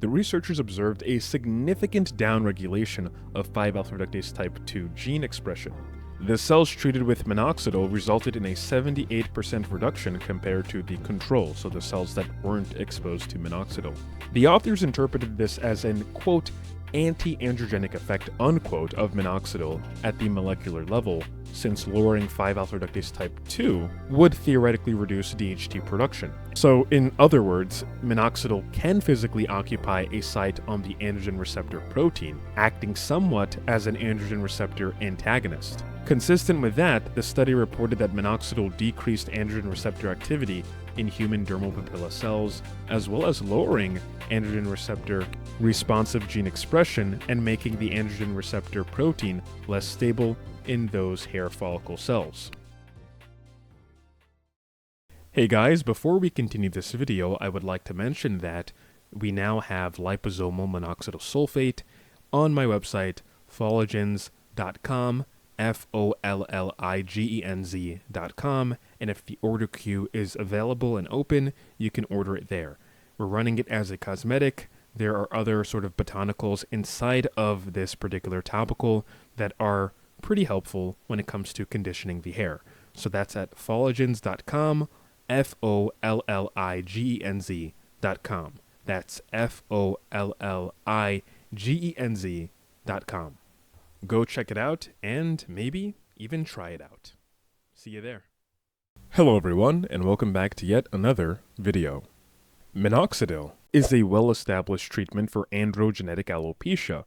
the researchers observed a significant downregulation of 5-alpha-reductase type 2 gene expression. The cells treated with minoxidil resulted in a 78% reduction compared to the control, so the cells that weren't exposed to minoxidil. The authors interpreted this as an, quote, anti-androgenic effect, unquote, of minoxidil at the molecular level, since lowering 5-alpha-reductase type 2 would theoretically reduce DHT production. So, in other words, minoxidil can physically occupy a site on the androgen receptor protein, acting somewhat as an androgen receptor antagonist. Consistent with that, the study reported that minoxidil decreased androgen receptor activity in human dermal papilla cells, as well as lowering androgen receptor responsive gene expression and making the androgen receptor protein less stable in those hair follicle cells. Hey guys, before we continue this video, I would like to mention that we now have liposomal minoxidil sulfate on my website, folligens.com, folligens.com, and if the order queue is available and open, you can order it there. We're running it as a cosmetic. There are other sort of botanicals inside of this particular topical that are pretty helpful when it comes to conditioning the hair. So that's at folligens.com, folligens.com. That's folligens.com. Go check it out and maybe even try it out. See you there. Hello everyone, and welcome back to yet another video. Minoxidil is a well-established treatment for androgenetic alopecia,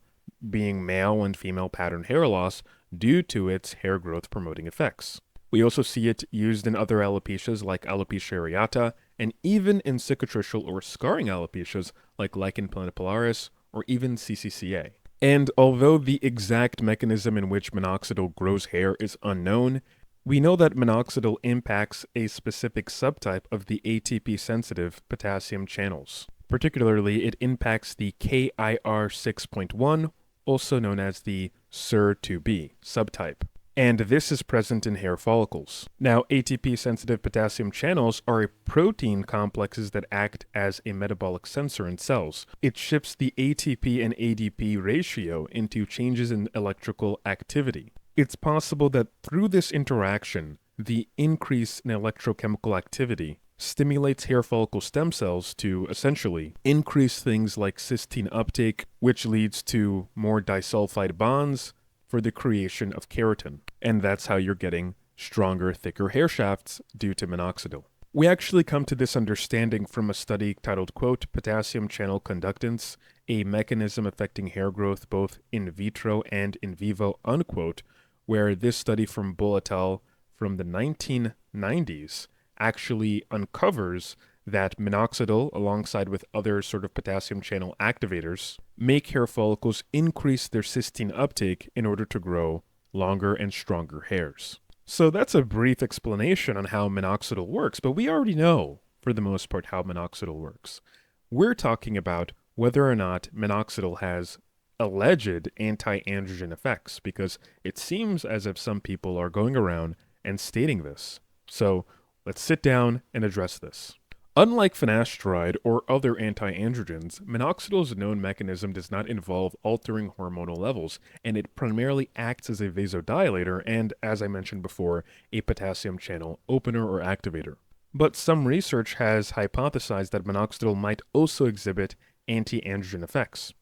being male and female pattern hair loss due to its hair growth promoting effects. We also see it used in other alopecias like alopecia areata, and even in cicatricial or scarring alopecias like lichen planipilaris or even CCCA. And although the exact mechanism in which minoxidil grows hair is unknown, we know that minoxidil impacts a specific subtype of the ATP-sensitive potassium channels. Particularly, it impacts the KIR6.1, also known as the SIR2B subtype. And this is present in hair follicles. Now, ATP-sensitive potassium channels are protein complexes that act as a metabolic sensor in cells. It shifts the ATP and ADP ratio into changes in electrical activity. It's possible that through this interaction, the increase in electrochemical activity stimulates hair follicle stem cells to essentially increase things like cysteine uptake, which leads to more disulfide bonds for the creation of keratin. And that's how you're getting stronger, thicker hair shafts due to minoxidil. We actually come to this understanding from a study titled, quote, Potassium Channel Conductance, a mechanism affecting hair growth both in vitro and in vivo, unquote, where this study from Bull et al. From the 1990s actually uncovers that minoxidil, alongside with other sort of potassium channel activators, make hair follicles increase their cysteine uptake in order to grow longer and stronger hairs. So that's a brief explanation on how minoxidil works, but we already know, for the most part, how minoxidil works. We're talking about whether or not minoxidil has alleged anti-androgen effects, because it seems as if some people are going around and stating this. So let's sit down and address this. Unlike finasteride or other anti-androgens, minoxidil's known mechanism does not involve altering hormonal levels, and it primarily acts as a vasodilator and, as I mentioned before, a potassium channel opener or activator. But some research has hypothesized that minoxidil might also exhibit anti-androgen effects.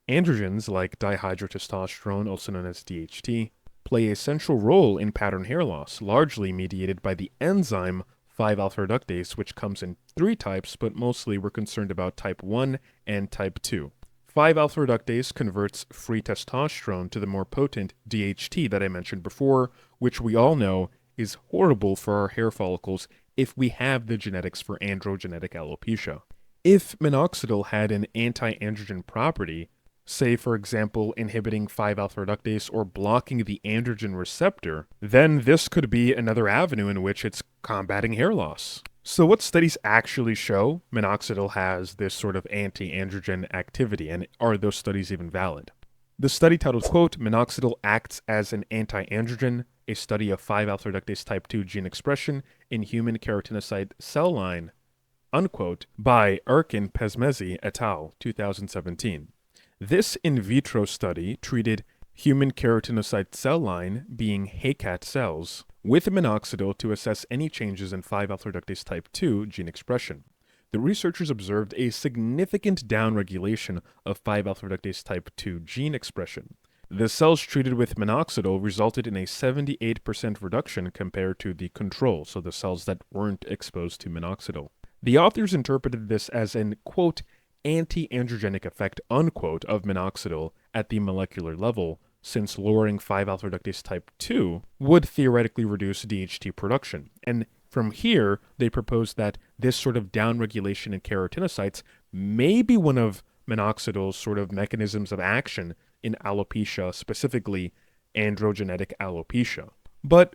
Androgens, like dihydrotestosterone, also known as DHT, play a central role in pattern hair loss, largely mediated by the enzyme 5-alpha-reductase, which comes in 3 types, but mostly we're concerned about type 1 and type 2. 5-alpha-reductase converts free testosterone to the more potent DHT that I mentioned before, which we all know is horrible for our hair follicles if we have the genetics for androgenetic alopecia. If minoxidil had an anti-androgen property, say for example inhibiting 5-alpha-reductase or blocking the androgen receptor, then this could be another avenue in which it's combating hair loss. So what studies actually show minoxidil has this sort of anti-androgen activity, and are those studies even valid? The study titled, quote, Minoxidil acts as an anti-androgen, a study of 5-alpha-reductase type 2 gene expression in human keratinocyte cell line, unquote, by Erkin Pesmezi et al., 2017. This in vitro study treated human keratinocyte cell line, being HACAT cells, with minoxidil to assess any changes in 5-alpha reductase type 2 gene expression. The researchers observed a significant downregulation of 5-alpha reductase type 2 gene expression. The cells treated with minoxidil resulted in a 78% reduction compared to the control, so the cells that weren't exposed to minoxidil. The authors interpreted this as an, quote, anti-androgenic effect, unquote, of minoxidil at the molecular level, since lowering 5-alpha reductase type 2 would theoretically reduce DHT production. And from here, they proposed that this sort of downregulation in keratinocytes may be one of minoxidil's sort of mechanisms of action in alopecia, specifically androgenetic alopecia. But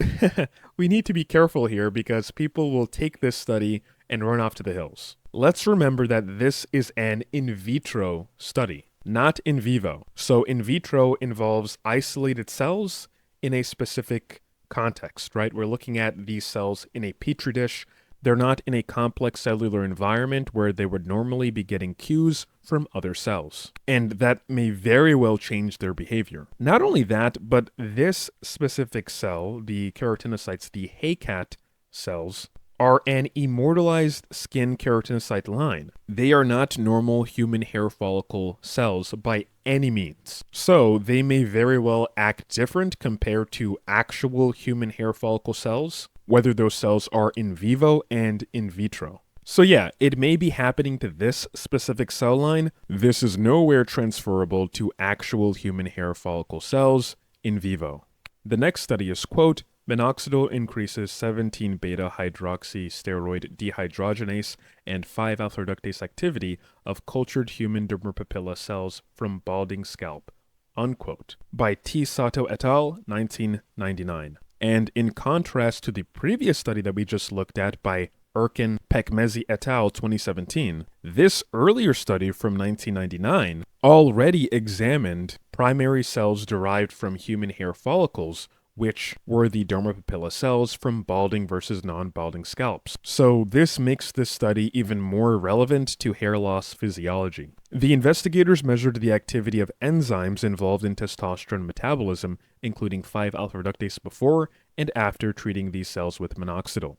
we need to be careful here because people will take this study and run off to the hills. Let's remember that this is an in vitro study, not in vivo. So in vitro involves isolated cells in a specific context, right? We're looking at these cells in a petri dish. They're not in a complex cellular environment where they would normally be getting cues from other cells. And that may very well change their behavior. Not only that, but this specific cell, the keratinocytes, the HACAT cells, are an immortalized skin keratinocyte line. They are not normal human hair follicle cells by any means. So they may very well act different compared to actual human hair follicle cells, whether those cells are in vivo and in vitro. So yeah, it may be happening to this specific cell line. This is nowhere transferable to actual human hair follicle cells in vivo. The next study is, quote, minoxidil increases 17-beta-hydroxysteroid dehydrogenase and 5-alpha reductase activity of cultured human dermal papilla cells from balding scalp, unquote, by T. Sato et al., 1999. And in contrast to the previous study that we just looked at by Erkin Pesmezi et al., 2017, this earlier study from 1999 already examined primary cells derived from human hair follicles, which were the dermal papilla cells from balding versus non-balding scalps. So this makes this study even more relevant to hair loss physiology. The investigators measured the activity of enzymes involved in testosterone metabolism, including 5-alpha reductase before and after treating these cells with minoxidil.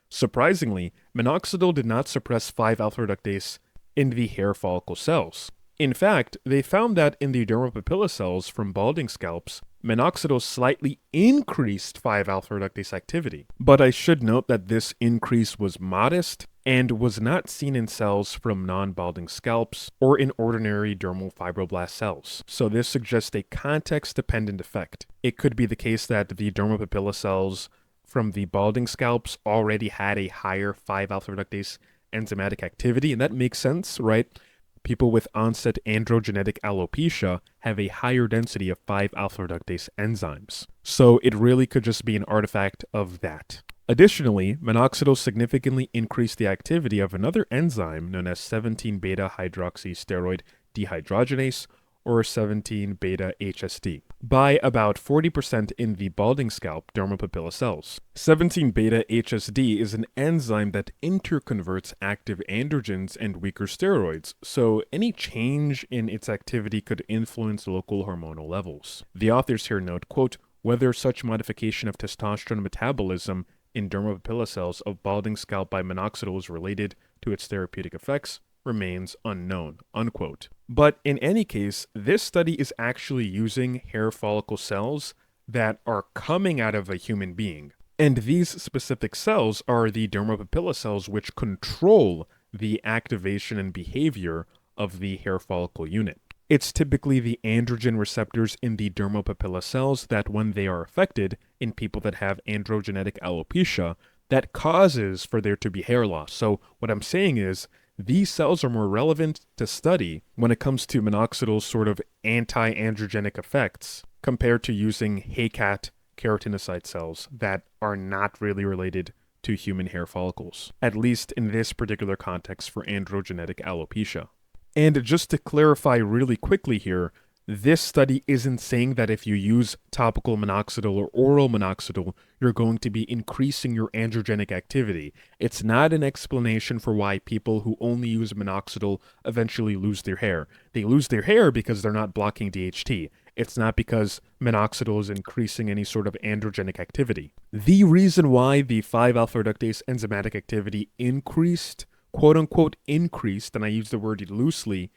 Surprisingly, minoxidil did not suppress 5-alpha reductase in the hair follicle cells. In fact, they found that in the dermal papilla cells from balding scalps, minoxidil slightly increased 5-alpha reductase activity. But I should note that this increase was modest and was not seen in cells from non-balding scalps or in ordinary dermal fibroblast cells. So this suggests a context-dependent effect. It could be the case that the dermal papilla cells from the balding scalps already had a higher 5-alpha reductase enzymatic activity, and that makes sense, right? People with onset androgenetic alopecia have a higher density of 5-alpha reductase enzymes. So it really could just be an artifact of that. Additionally, minoxidil significantly increased the activity of another enzyme known as 17-beta-hydroxysteroid dehydrogenase, or 17-beta-HSD, by about 40% in the balding scalp dermal papilla cells. 17-beta-HSD is an enzyme that interconverts active androgens and weaker steroids, so any change in its activity could influence local hormonal levels. The authors here note, quote, whether such modification of testosterone metabolism in dermal papilla cells of balding scalp by minoxidil is related to its therapeutic effects remains unknown, unquote. But in any case, this study is actually using hair follicle cells that are coming out of a human being. And these specific cells are the dermal papilla cells which control the activation and behavior of the hair follicle unit. It's typically the androgen receptors in the dermal papilla cells that, when they are affected in people that have androgenetic alopecia, that causes for there to be hair loss. So what I'm saying is, these cells are more relevant to study when it comes to minoxidil's sort of anti-androgenic effects compared to using HACAT keratinocyte cells that are not really related to human hair follicles, at least in this particular context for androgenetic alopecia. And just to clarify really quickly here, This study isn't saying that if you use topical minoxidil or oral minoxidil, you're going to be increasing your androgenic activity. It's not an explanation for why people who only use minoxidil eventually lose their hair. They lose their hair because they're not blocking DHT. It's not because minoxidil is increasing any sort of androgenic activity. The reason why the 5-alpha reductase enzymatic activity increased, quote unquote increased, and I use the word loosely,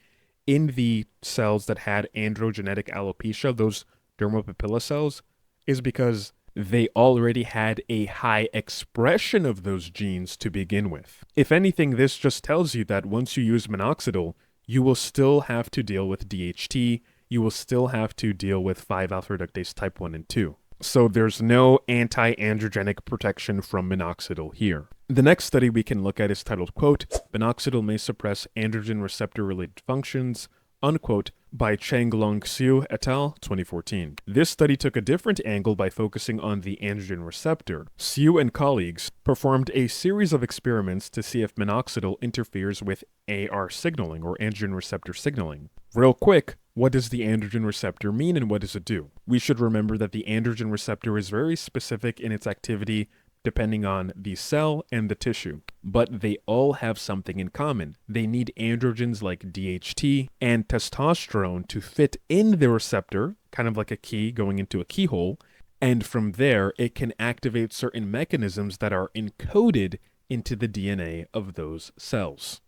in the cells that had androgenetic alopecia, those dermal papilla cells, is because they already had a high expression of those genes to begin with. If anything, this just tells you that once you use minoxidil, you will still have to deal with DHT, you will still have to deal with 5-alpha reductase type 1 and 2. So there's no anti-androgenic protection from minoxidil here. The next study we can look at is titled, quote, "Minoxidil may suppress androgen receptor-related functions," unquote, by Changlong Xiu et al., 2014. This study took a different angle by focusing on the androgen receptor. Xiu and colleagues performed a series of experiments to see if minoxidil interferes with AR signaling, or androgen receptor signaling. Real quick, what does the androgen receptor mean and what does it do? We should remember that the androgen receptor is very specific in its activity depending on the cell and the tissue. But they all have something in common. They need androgens like DHT and testosterone to fit in the receptor, kind of like a key going into a keyhole, and from there it can activate certain mechanisms that are encoded into the DNA of those cells.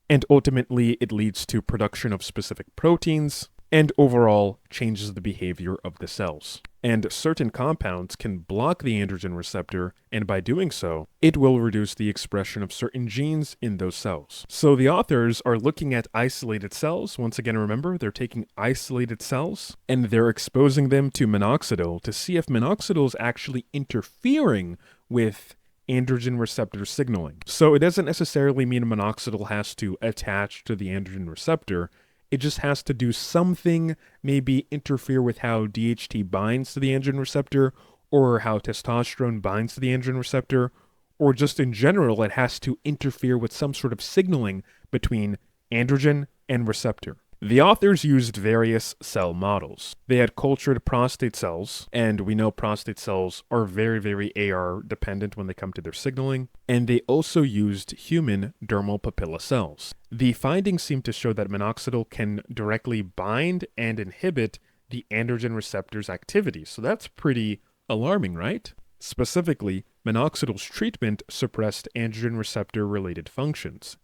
And ultimately it leads to production of specific proteins, and overall changes the behavior of the cells. And certain compounds can block the androgen receptor, and by doing so, it will reduce the expression of certain genes in those cells. So the authors are looking at isolated cells. Once again, remember, they're taking isolated cells, and they're exposing them to minoxidil to see if minoxidil is actually interfering with androgen receptor signaling. So it doesn't necessarily mean minoxidil has to attach to the androgen receptor. It just has to do something, maybe interfere with how DHT binds to the androgen receptor, or how testosterone binds to the androgen receptor, or just in general, it has to interfere with some sort of signaling between androgen and receptor. The authors used various cell models. They had cultured prostate cells, and we know prostate cells are very, very AR dependent when they come to their signaling, and they also used human dermal papilla cells. The findings seem to show that minoxidil can directly bind and inhibit the androgen receptor's activity, so that's pretty alarming, right? Specifically, minoxidil's treatment suppressed androgen receptor-related functions.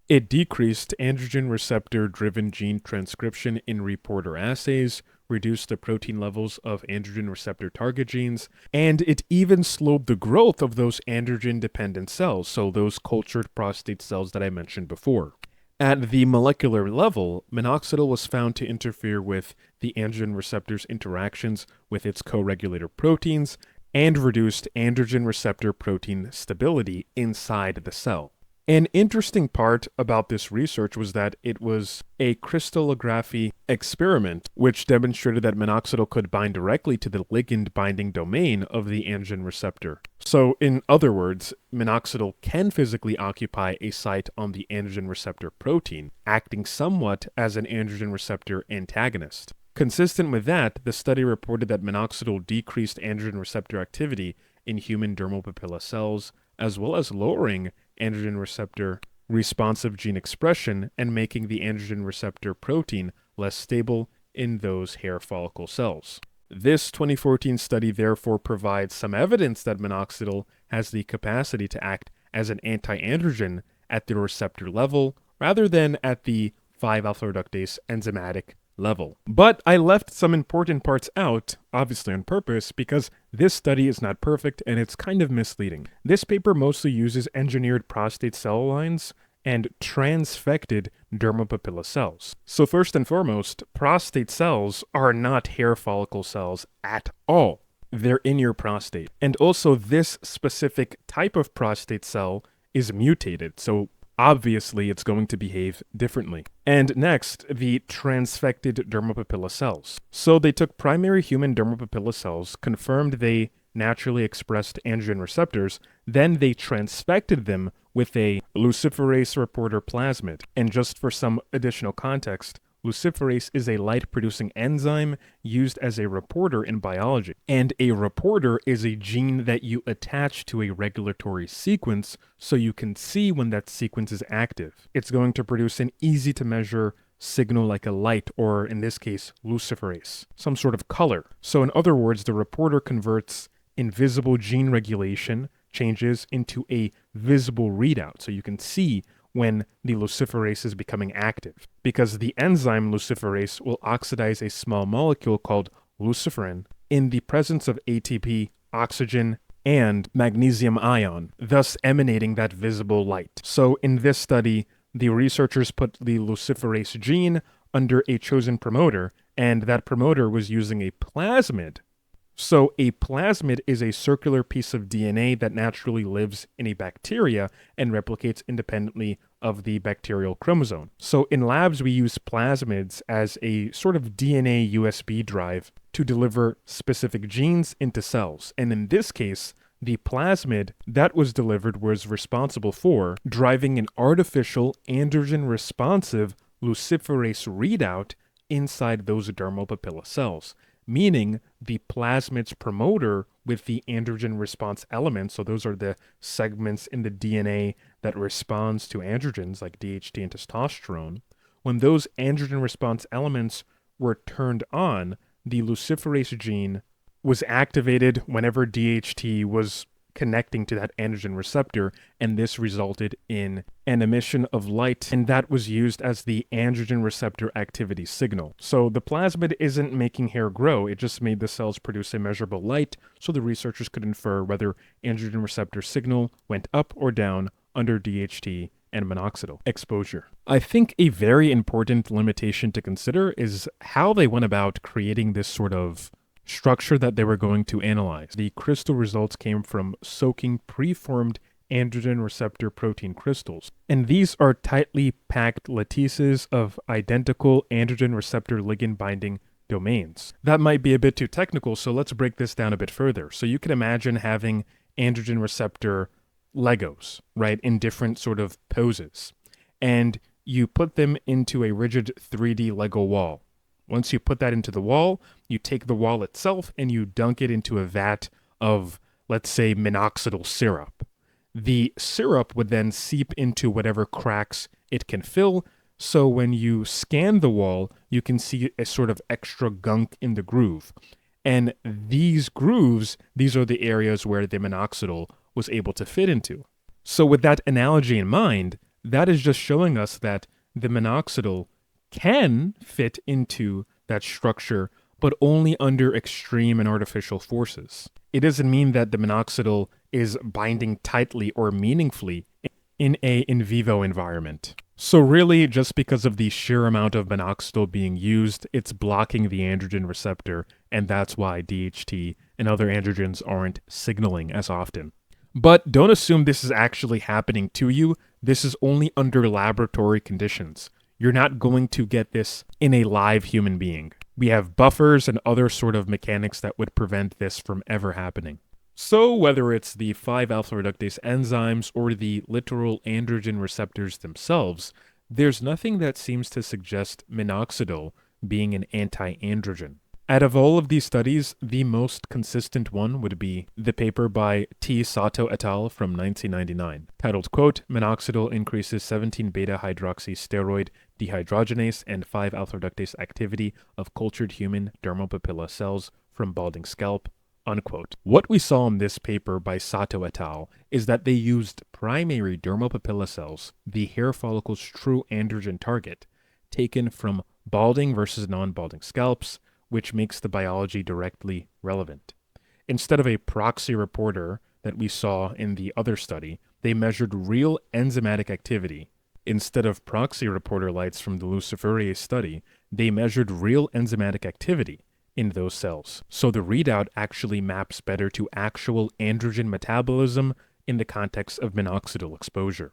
It decreased androgen receptor-driven gene transcription in reporter assays, reduced the protein levels of androgen receptor target genes, and it even slowed the growth of those androgen-dependent cells, so those cultured prostate cells that I mentioned before. At the molecular level, minoxidil was found to interfere with the androgen receptor's interactions with its co-regulator proteins and reduced androgen receptor protein stability inside the cell. An interesting part about this research was that it was a crystallography experiment which demonstrated that minoxidil could bind directly to the ligand binding domain of the androgen receptor. So, in other words, minoxidil can physically occupy a site on the androgen receptor protein, acting somewhat as an androgen receptor antagonist. Consistent with that, the study reported that minoxidil decreased androgen receptor activity in human dermal papilla cells, as well as lowering androgen receptor responsive gene expression and making the androgen receptor protein less stable in those hair follicle cells. This 2014 study therefore provides some evidence that minoxidil has the capacity to act as an anti-androgen at the receptor level rather than at the 5-alpha reductase enzymatic level. But I left some important parts out, obviously on purpose, because this study is not perfect and it's kind of misleading. This paper mostly uses engineered prostate cell lines and transfected dermal papilla cells. So first and foremost, prostate cells are not hair follicle cells at all. They're in your prostate. And also this specific type of prostate cell is mutated, so obviously it's going to behave differently. And next, the transfected dermal papilla cells. So they took primary human dermal papilla cells, confirmed they naturally expressed androgen receptors, then they transfected them with a luciferase reporter plasmid. And just for some additional context, luciferase is a light-producing enzyme used as a reporter in biology. And a reporter is a gene that you attach to a regulatory sequence so you can see when that sequence is active. It's going to produce an easy-to-measure signal like a light, or in this case, luciferase, some sort of color. So in other words, the reporter converts invisible gene regulation changes into a visible readout, so you can see when the luciferase is becoming active. Because the enzyme luciferase will oxidize a small molecule called luciferin in the presence of ATP, oxygen, and magnesium ion, thus emanating that visible light. So in this study, the researchers put the luciferase gene under a chosen promoter, and that promoter was using a plasmid. So a plasmid is a circular piece of DNA that naturally lives in a bacteria and replicates independently of the bacterial chromosome. So in labs, we use plasmids as a sort of DNA USB drive to deliver specific genes into cells. And in this case, the plasmid that was delivered was responsible for driving an artificial androgen-responsive luciferase readout inside those dermal papilla cells, meaning the plasmid's promoter with the androgen response elements, so those are the segments in the DNA that responds to androgens like DHT and testosterone, when those androgen response elements were turned on, the luciferase gene was activated whenever DHT was connecting to that androgen receptor, and this resulted in an emission of light, and that was used as the androgen receptor activity signal. So the plasmid isn't making hair grow, it just made the cells produce a measurable light, so the researchers could infer whether androgen receptor signal went up or down under DHT and minoxidil exposure. I think a very important limitation to consider is how they went about creating this sort of structure that they were going to analyze. The crystal results came from soaking preformed androgen receptor protein crystals, and these are tightly packed lattices of identical androgen receptor ligand binding domains. That might be a bit too technical, so let's break this down a bit further. So you can imagine having androgen receptor Legos, right, in different sort of poses, and you put them into a rigid 3D Lego wall. Once you put that into the wall, you take the wall itself and you dunk it into a vat of, let's say, minoxidil syrup. The syrup would then seep into whatever cracks it can fill, so when you scan the wall, you can see a sort of extra gunk in the groove. And these grooves, these are the areas where the minoxidil was able to fit into. So with that analogy in mind, that is just showing us that the minoxidil can fit into that structure, but only under extreme and artificial forces. It doesn't mean that the minoxidil is binding tightly or meaningfully in a in vivo environment. So really, just because of the sheer amount of minoxidil being used, it's blocking the androgen receptor, and that's why DHT and other androgens aren't signaling as often. But don't assume this is actually happening to you. This is only under laboratory conditions. You're not going to get this in a live human being. We have buffers and other sort of mechanics that would prevent this from ever happening. So whether it's the 5-alpha reductase enzymes or the literal androgen receptors themselves, there's nothing that seems to suggest minoxidil being an anti-androgen. Out of all of these studies, the most consistent one would be the paper by T. Sato et al. From 1999, titled, quote, Minoxidil increases 17-beta-hydroxysteroid dehydrogenase and 5-alpha reductase activity of cultured human dermal papilla cells from balding scalp, unquote. What we saw in this paper by Sato et al. Is that they used primary dermal papilla cells, the hair follicle's true androgen target, taken from balding versus non-balding scalps, which makes the biology directly relevant. Instead of a proxy reporter that we saw in the other study, they measured real enzymatic activity. Instead of proxy reporter lights from the luciferase study, they measured real enzymatic activity in those cells. So the readout actually maps better to actual androgen metabolism in the context of minoxidil exposure.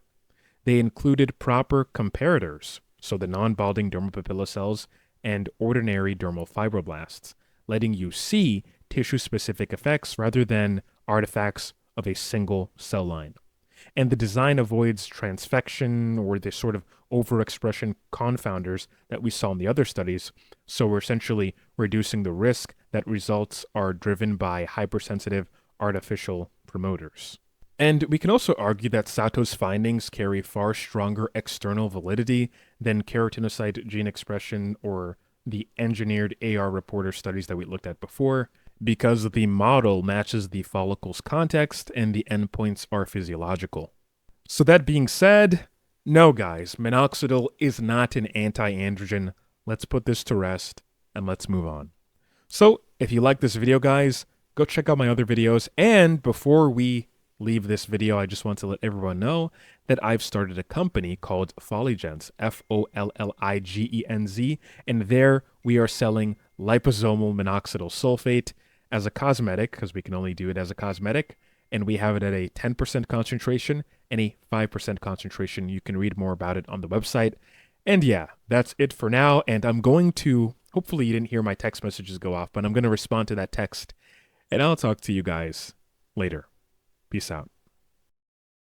They included proper comparators, so the non-balding dermal papilla cells and ordinary dermal fibroblasts, letting you see tissue-specific effects rather than artifacts of a single cell line. and the design avoids transfection or the sort of overexpression confounders that we saw in the other studies. So we're essentially reducing the risk that results are driven by hypersensitive artificial promoters. And we can also argue that Sato's findings carry far stronger external validity than keratinocyte gene expression or the engineered AR reporter studies that we looked at before, because the model matches the follicle's context and the endpoints are physiological. So that being said, no guys, minoxidil is not an anti-androgen. Let's put this to rest and let's move on. So if you like this video guys, go check out my other videos, and before we leave this video, I just want to let everyone know that I've started a company called Folligens, Folligenz, and there we are selling liposomal minoxidil sulfate as a cosmetic, because we can only do it as a cosmetic, and we have it at a 10% concentration and a 5% concentration. You can read more about it on the website. And yeah, that's it for now, and I'm going to, hopefully you didn't hear my text messages go off, but I'm going to respond to that text, and I'll talk to you guys later. Peace out.